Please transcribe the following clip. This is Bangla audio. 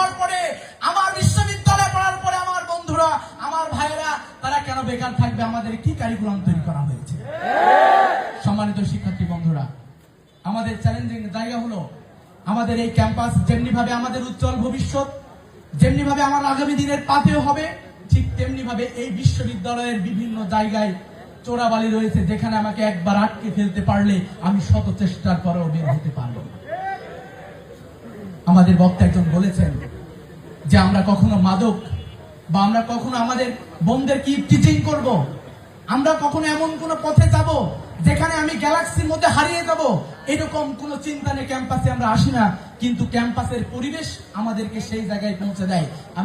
হওয়ার পরে, আমার বিশ্ববিদ্যালয়ে পড়ার পরে আমার বন্ধুরা, আমার ভাইয়েরা, তারা কেন বেকার থাকবে? আমাদের কি কারিকুলাম তৈরি করা হয়েছে? সম্মানিত শিক্ষার্থী বন্ধুরা, আমাদের চ্যালেঞ্জিং জায়গা হলো আমাদের এই ক্যাম্পাস যেমনি ভাবে আমাদের উজ্জ্বল ভবিষ্যৎ, যেমনি ভাবে আমার আগামী দিনের পাথেয় হবে, ঠিক তেমনি ভাবে এই বিশ্ববিদ্যালয়ের বিভিন্ন জায়গায় চোরাবালি রয়েছে, যেখানে আমাকে একবার আটকে ফেলতে পারলে আমি শত চেষ্টার পরেও বের হতে পারবো। আমাদের বক্তা একজন বলেছেন যে আমরা কখনো মাদক বা আমরা কখনো আমাদের বোনদেরকে টিচিং করব, আমরা কখনো এমন কোন পথে যাব যেখানে আমি গ্যালাক্সির মধ্যে হারিয়ে যাব, এরকম কোন চিন্তা নিয়ে ক্যাম্পাসে আমরা আসি না, কিন্তু ক্যাম্পাসের পরিবেশ আমাদেরকে সেই জায়গায় পৌঁছে দেয়। আমি